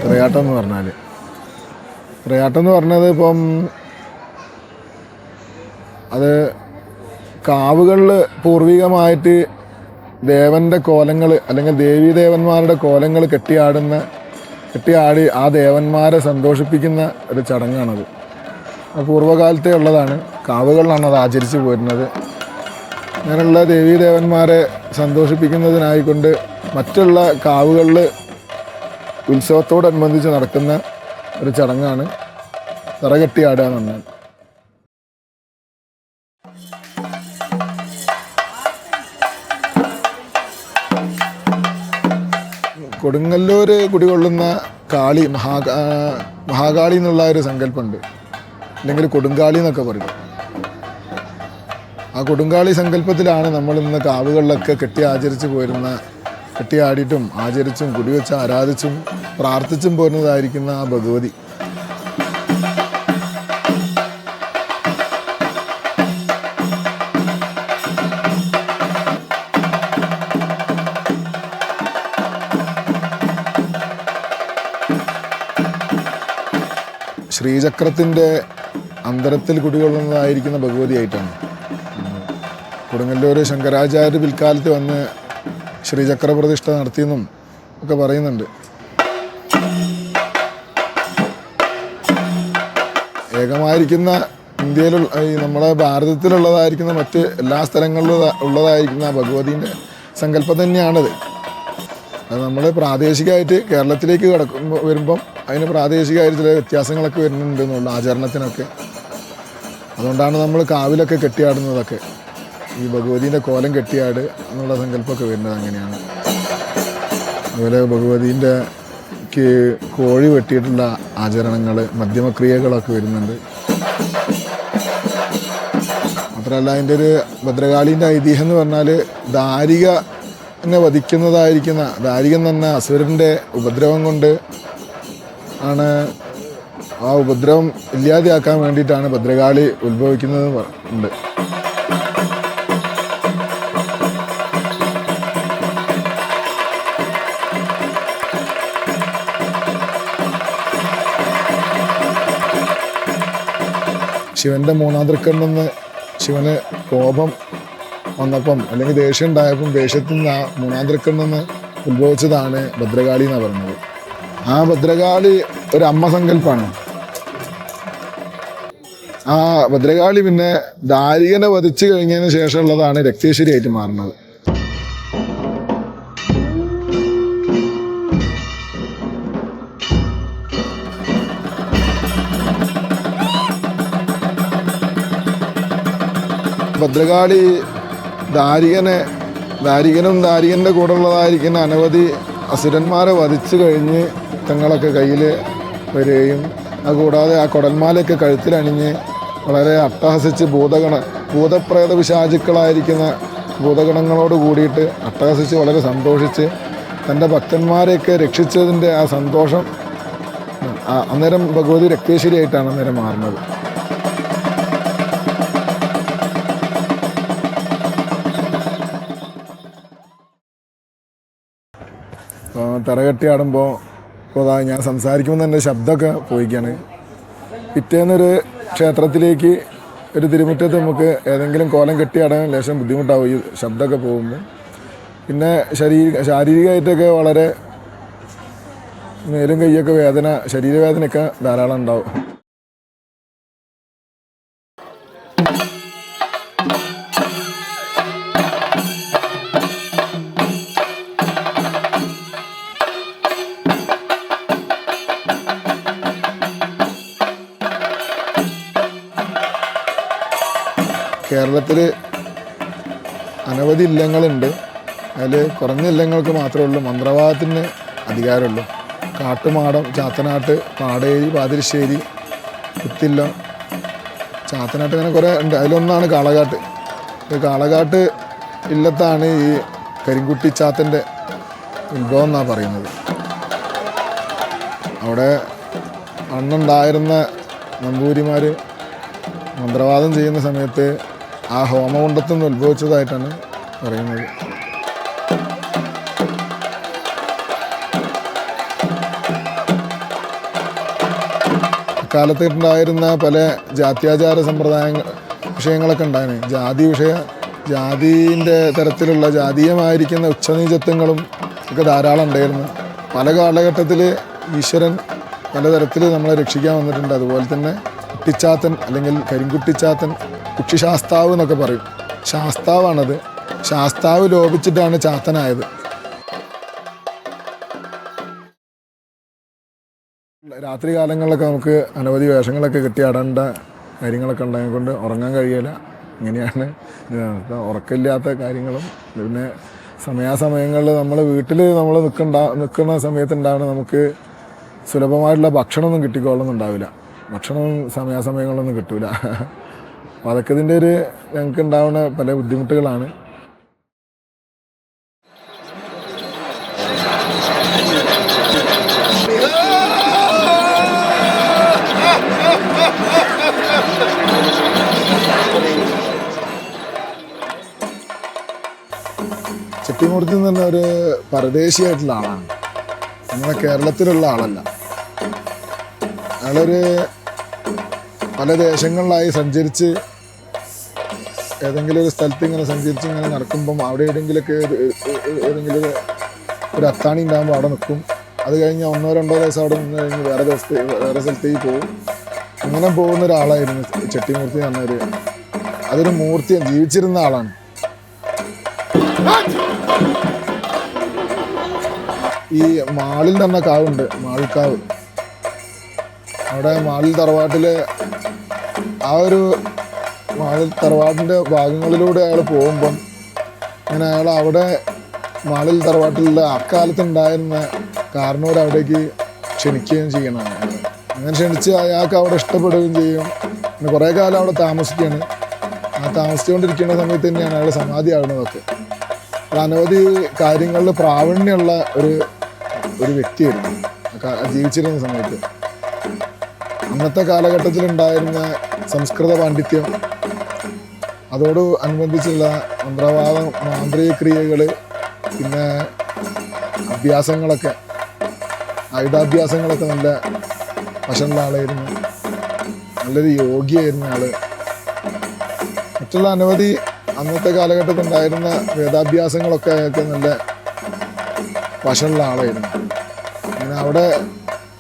പ്രയാട്ടം എന്ന് പറഞ്ഞത് ഇപ്പം അത് കാവുകളിൽ പൂർവികമായിട്ട് ദേവൻ്റെ കോലങ്ങൾ അല്ലെങ്കിൽ ദേവീദേവന്മാരുടെ കോലങ്ങൾ കെട്ടിയാടി ആ ദേവന്മാരെ സന്തോഷിപ്പിക്കുന്ന ഒരു ചടങ്ങാണത്. പൂർവ്വകാലത്തേ ഉള്ളതാണ്. കാവുകളിലാണ് അത് ആചരിച്ചു പോരുന്നത്. അങ്ങനെയുള്ള ദേവീദേവന്മാരെ സന്തോഷിപ്പിക്കുന്നതിനായിക്കൊണ്ട് മറ്റുള്ള കാവുകളിൽ ഉത്സവത്തോടനുബന്ധിച്ച് നടക്കുന്ന ഒരു ചടങ്ങാണ് തറകെട്ടിയാടുക എന്ന് പറഞ്ഞാൽ. കൊടുങ്ങല്ലൂർ കുടികൊള്ളുന്ന കാളി മഹാകാളി എന്നുള്ള ഒരു സങ്കല്പമുണ്ട്, അല്ലെങ്കിൽ കൊടുങ്കാളി എന്നൊക്കെ പറയും. ആ കൊടുങ്കാളി സങ്കല്പത്തിലാണ് നമ്മൾ ഇന്ന് കാവുകളിലൊക്കെ കെട്ടിയാടിയിട്ടും ആചരിച്ചും കുടിവെച്ച് ആരാധിച്ചും പ്രാർത്ഥിച്ചും പോരുന്നതായിരിക്കുന്ന ആ ഭഗവതി. ശ്രീചക്രത്തിൻ്റെ അന്തരത്തിൽ കുടികൊള്ളുന്നതായിരിക്കുന്ന ഭഗവതിയായിട്ടാണ്. കൊടുങ്ങല്ലൂർ ശങ്കരാചാര്യ പിൽക്കാലത്ത് വന്ന് ശ്രീചക്ര പ്രതിഷ്ഠ നടത്തിയെന്നും ഒക്കെ പറയുന്നുണ്ട്. ഏകമായിരിക്കുന്ന ഇന്ത്യയിലുള്ള നമ്മുടെ ഭാരതത്തിലുള്ളതായിരിക്കുന്ന മറ്റ് എല്ലാ സ്ഥലങ്ങളിലും ഉള്ളതായിരിക്കുന്ന ഭഗവതീൻ്റെ സങ്കല്പം തന്നെയാണത്. അത് നമ്മൾ പ്രാദേശികമായിട്ട് കേരളത്തിലേക്ക് വരുമ്പം അതിന് പ്രാദേശികമായിട്ട് ചില വ്യത്യാസങ്ങളൊക്കെ വരുന്നുണ്ട് എന്നുള്ള ആചരണത്തിനൊക്കെ. അതുകൊണ്ടാണ് നമ്മൾ കാവിലൊക്കെ കെട്ടിയാടുന്നതൊക്കെ. ഈ ഭഗവതീൻ്റെ കോലം കെട്ടിയാട് എന്നുള്ള സങ്കല്പമൊക്കെ വരുന്നത് അങ്ങനെയാണ്. അതുപോലെ ഭഗവതീൻ്റെ കോഴി വെട്ടിയിട്ടുള്ള ആചരണങ്ങൾ, മധ്യമക്രിയകളൊക്കെ വരുന്നുണ്ട്. മാത്രമല്ല അതിൻ്റെ ഒരു ഭദ്രകാളീൻ്റെ ഐതിഹ്യം എന്ന് പറഞ്ഞാൽ ദാരികനെ വധിക്കുന്നതായിരിക്കുന്ന ദാരികൻ എന്ന അസുരൻ്റെ ഉപദ്രവം കൊണ്ട് ആണ്, ആ ഉപദ്രവം ഇല്ലാതെയാക്കാൻ വേണ്ടിയിട്ടാണ് ഭദ്രകാളി ഉത്ഭവിക്കുന്നത് ഉണ്ട്. ശിവൻ്റെ മൂന്നാം തൃക്കണ്ണെന്ന് ശിവന് കോപം വന്നപ്പം അല്ലെങ്കിൽ ദേഷ്യം ഉണ്ടായപ്പം ദേഷ്യത്തിൽ നിന്ന് ആ മൂന്നാം തൃക്കണ്ണെന്ന് ഉത്ഭവിച്ചതാണ് ഭദ്രകാളി എന്നാണ് പറയുന്നത്. ആ ഭദ്രകാളി ഒരു അമ്മ സങ്കല്പമാണ്. ആ ഭദ്രകാളി പിന്നെ ദാരികനെ വധിച്ചു കഴിഞ്ഞതിന് ശേഷമുള്ളതാണ് രക്തേശ്വരിയായിട്ട് മാറുന്നത്. ഭദ്രകാളി ദാരികനും ദാരികൻ്റെ കൂടെ ഉള്ളതായിരിക്കുന്ന അനവധി അസുരന്മാരെ വധിച്ചു കഴിഞ്ഞ് തങ്ങളൊക്കെ കയ്യിൽ വരികയും അതുകൂടാതെ ആ കുടൽമാലയൊക്കെ കഴുത്തിലണിഞ്ഞ് വളരെ അട്ടഹസിച്ച് ഭൂതപ്രേത പിശാചുക്കളായിരിക്കുന്ന ഭൂതഗണങ്ങളോട് കൂടിയിട്ട് അട്ടഹസിച്ച് വളരെ സന്തോഷിച്ച് തൻ്റെ ഭക്തന്മാരെയൊക്കെ രക്ഷിച്ചതിൻ്റെ ആ സന്തോഷം അന്നേരം ഭഗവതി രക്തേശ്വരിയായിട്ടാണ് അന്നേരം മാറുന്നത്. തറകെട്ടിയാടുമ്പോൾ ഇപ്പോൾ ഞാൻ സംസാരിക്കുമ്പോൾ തന്നെ ശബ്ദമൊക്കെ പോയിക്കാണ്. പിറ്റേന്നൊരു ക്ഷേത്രത്തിലേക്ക് ഒരു തിരുമുറ്റത്ത് നമുക്ക് ഏതെങ്കിലും കോലം കെട്ടിയാടാൻ ലേശം ബുദ്ധിമുട്ടാവും ഈ ശബ്ദമൊക്കെ പോകുമ്പോൾ. പിന്നെ ശാരീരികമായിട്ടൊക്കെ വളരെ മേലും കൈയൊക്കെ ശരീരവേദനയൊക്കെ ധാരാളം ഉണ്ടാവും. കേരളത്തിൽ അനവധി ഇല്ലങ്ങളുണ്ട്. അതിൽ കുറഞ്ഞ ഇല്ലങ്ങൾക്ക് മാത്രമേ ഉള്ളൂ മന്ത്രവാദത്തിന് അധികാരമുള്ളൂ. കാട്ടുമാടം, ചാത്തനാട്ട്, പാടേരി, പാതിരിശ്ശേരി, കുത്തില്ലം, ചാത്തനാട്ട്, അങ്ങനെ കുറേ ഉണ്ട്. അതിലൊന്നാണ് കാളകാട്ട്. കാളകാട്ട് ഇല്ലത്താണ് ഈ കരിങ്കുട്ടി ചാത്തൻ്റെ ഉത്ഭവം എന്നാണ് പറയുന്നത്. അവിടെ അന്നുണ്ടായിരുന്ന നമ്പൂതിരിമാർ മന്ത്രവാദം ചെയ്യുന്ന സമയത്ത് ആ ഹോമകുണ്ടത്തിൽ നിന്ന് ഉത്ഭവിച്ചതായിട്ടാണ് പറയുന്നത്. കാലത്തുണ്ടായിരുന്ന പല ജാത്യാചാര വിഷയങ്ങളൊക്കെ ഉണ്ടായിരുന്നു. ജാതിൻ്റെ തരത്തിലുള്ള ജാതീയമായിരിക്കുന്ന ഉച്ചനീചത്വങ്ങളും ഒക്കെ ധാരാളം ഉണ്ടായിരുന്നു. പല കാലഘട്ടത്തിൽ ഈശ്വരൻ പലതരത്തിൽ നമ്മളെ രക്ഷിക്കാൻ വന്നിട്ടുണ്ട്. അതുപോലെ തന്നെ കുട്ടിച്ചാത്തൻ അല്ലെങ്കിൽ കരിങ്കുട്ടിച്ചാത്തൻ, കുക്ഷിശാസ്താവ് എന്നൊക്കെ പറയും. ശാസ്താവാണത്. ശാസ്താവ് ലോപിച്ചിട്ടാണ് ചാത്തനായത്. രാത്രി കാലങ്ങളിലൊക്കെ നമുക്ക് അനവധി വേഷങ്ങളൊക്കെ കെട്ടിയാടേണ്ട കാര്യങ്ങളൊക്കെ ഉണ്ടായതുകൊണ്ട് ഉറങ്ങാൻ കഴിയില്ല. ഇങ്ങനെയാണ് ഉറക്കമില്ലാത്ത കാര്യങ്ങളും. പിന്നെ സമയാസമയങ്ങളിൽ നമ്മൾ വീട്ടിൽ നമ്മൾ നിൽക്കുന്ന സമയത്തുണ്ടാവുന്ന നമുക്ക് സുലഭമായിട്ടുള്ള ഭക്ഷണമൊന്നും കിട്ടിക്കൊള്ളുന്നുണ്ടാവില്ല. ഭക്ഷണം സമയാസമയങ്ങളിലൊന്നും കിട്ടൂല. അപ്പോൾ അതൊക്കെ ഇതിൻ്റെ ഞങ്ങൾക്ക് ഉണ്ടാവുന്ന പല ബുദ്ധിമുട്ടുകളാണ്. ചെട്ടിമൂർത്തി എന്ന് പറഞ്ഞ ഒരു പരദേശിയായിട്ടുള്ള ആളാണ്. നമ്മുടെ കേരളത്തിലുള്ള ആളല്ല. അയാളൊരു പല ദേശങ്ങളിലായി സഞ്ചരിച്ച് ഏതെങ്കിലും ഒരു സ്ഥലത്ത് ഇങ്ങനെ സഞ്ചരിച്ച് ഇങ്ങനെ നടക്കുമ്പം അവിടെ ഏതെങ്കിലുമൊക്കെ ഏതെങ്കിലും ഒരു അത്താണി ഉണ്ടാകുമ്പോൾ അവിടെ നിൽക്കും. അത് കഴിഞ്ഞ് 1-2 ദിവസം അവിടെ നിന്ന് കഴിഞ്ഞ് വേറെ സ്ഥലത്തേക്ക് പോകും. അങ്ങനെ പോകുന്ന ഒരാളായിരുന്നു ചെട്ടിമൂർത്തി എന്ന് പറഞ്ഞൊരു. അതൊരു മൂർത്തിയാണ്, ജീവിച്ചിരുന്ന ആളാണ്. ഈ മാളിൽ തന്നെ കാവുണ്ട്, മാൾക്കാവ്. അവിടെ മാളിൽ തറവാട്ടിൽ ആ ഒരു മാളിൽ തറവാട്ടിൻ്റെ ഭാഗങ്ങളിലൂടെ അയാൾ പോകുമ്പം അങ്ങനെ അയാൾ അവിടെ മാളിൽ തറവാട്ടിലുള്ള അക്കാലത്തുണ്ടായിരുന്ന കാരണവർ അവിടേക്ക് ക്ഷണിക്കുകയും ചെയ്യണം. അങ്ങനെ ക്ഷണിച്ച് അയാൾക്ക് അവിടെ ഇഷ്ടപ്പെടുകയും ചെയ്യും. പിന്നെ കുറേ കാലം അവിടെ താമസിക്കുകയാണ്. ആ താമസിച്ചുകൊണ്ടിരിക്കുന്ന സമയത്ത് തന്നെയാണ് അയാൾ സമാധി ആകുന്നതൊക്കെ. അനവധി കാര്യങ്ങളിൽ പ്രാവീണ്യമുള്ള ഒരു വ്യക്തിയായിരുന്നു ജീവിച്ചിരുന്ന സമയത്ത്. അന്നത്തെ കാലഘട്ടത്തിലുണ്ടായിരുന്ന സംസ്കൃത പാണ്ഡിത്യം, അതോട് അനുബന്ധിച്ചുള്ള മാന്ത്രിക ക്രിയകൾ, പിന്നെ അഭ്യാസങ്ങളൊക്കെ, ആയുധാഭ്യാസങ്ങളൊക്കെ നല്ല വശമുള്ള ആളായിരുന്നു. നല്ലൊരു യോഗിയായിരുന്നു ആള്. മറ്റുള്ള അനവധി അന്നത്തെ കാലഘട്ടത്തിൽ ഉണ്ടായിരുന്ന വേദാഭ്യാസങ്ങളൊക്കെ അയാൾക്ക് നല്ല വശമുള്ള ആളായിരുന്നു. അങ്ങനെ അവിടെ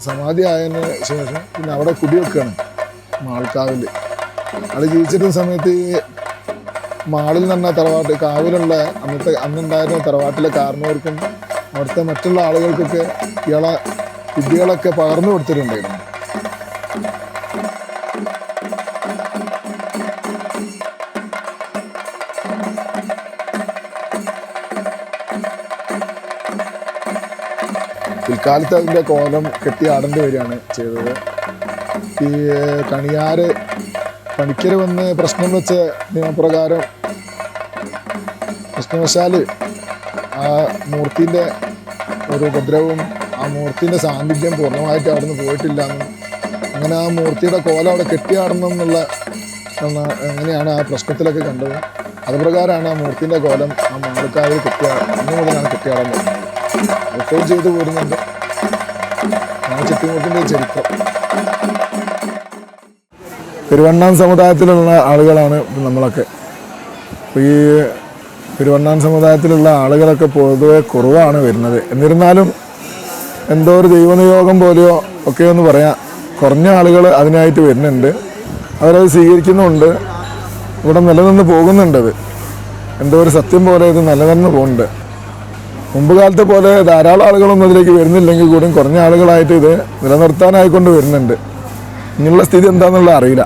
സമാധി ആയതിന് ശേഷം പിന്നെ അവിടെ കുടിവെക്കുകയാണ് മാൾക്കാവിൽ. ആൾ ജീവിച്ചിരുന്ന സമയത്ത് മാളിൽ നിന്ന് തറവാട്ട് കാവിലുള്ള അന്നുണ്ടായിരുന്ന തറവാട്ടിലെ കാരണവർക്കും അവിടുത്തെ മറ്റുള്ള ആളുകൾക്കൊക്കെ ഇയാളെ വിദ്യകളൊക്കെ പകർന്നു കൊടുത്തിട്ടുണ്ടായിരുന്നു. പിൽക്കാലത്ത് അതിൻ്റെ കോലം കെട്ടി ആടേണ്ടി വരികയാണ് ചെയ്തത്. ഈ കണിയാറ് പണിക്കർ വന്ന് പ്രശ്നം വെച്ച നിയമപ്രകാരം പ്രശ്നവശാൽ ആ മൂർത്തിൻ്റെ ഒരു ഉപദ്രവവും ആ മൂർത്തിൻ്റെ സാന്നിധ്യം പൂർണ്ണമായിട്ട് അവിടെ നിന്ന് പോയിട്ടില്ല എന്നും അങ്ങനെ ആ മൂർത്തിയുടെ കോലം അവിടെ കെട്ടിയാടണം എന്നുള്ള അങ്ങനെയാണ് ആ പ്രശ്നത്തിലൊക്കെ കണ്ടത്. അതുപ്രകാരമാണ് ആ മൂർത്തിൻ്റെ കോലം ആ മാൾക്കാവിൽ അന്ന് മുതലാണ് കെട്ടിയാടാൻ തുടങ്ങുന്നത്. റിപ്പോർട്ട് ചെയ്തു പോരുന്നുണ്ട് ചെട്ടിമൂർത്തിൻ്റെ ചരിത്രം. പെരുവണ്ണാൻ സമുദായത്തിലുള്ള ആളുകളാണ് നമ്മളൊക്കെ. അപ്പോൾ ഈ പെരുവണ്ണാൻ സമുദായത്തിലുള്ള ആളുകളൊക്കെ പൊതുവെ കുറവാണ് വരുന്നത്. എന്നിരുന്നാലും എന്തോ ഒരു ദൈവനിയോഗം പോലെയോ ഒക്കെ എന്ന് പറയാം, കുറഞ്ഞ ആളുകൾ അതിനായിട്ട് വരുന്നുണ്ട്. അവരത് സ്വീകരിക്കുന്നുണ്ട്. ഇവിടെ നിലനിന്ന് പോകുന്നുണ്ടത്. എന്തോ ഒരു സത്യം പോലെ ഇത് നിലനിന്ന് പോകുന്നുണ്ട്. മുമ്പ് കാലത്തെ പോലെ ധാരാളം ആളുകളൊന്നും അതിലേക്ക് വരുന്നില്ലെങ്കിൽ കൂടി കുറഞ്ഞ ആളുകളായിട്ട് ഇത് നിലനിർത്താനായിക്കൊണ്ട് വരുന്നുണ്ട്. ഇങ്ങനെയുള്ള സ്ഥിതി എന്താണെന്നുള്ള അറിയില്ല.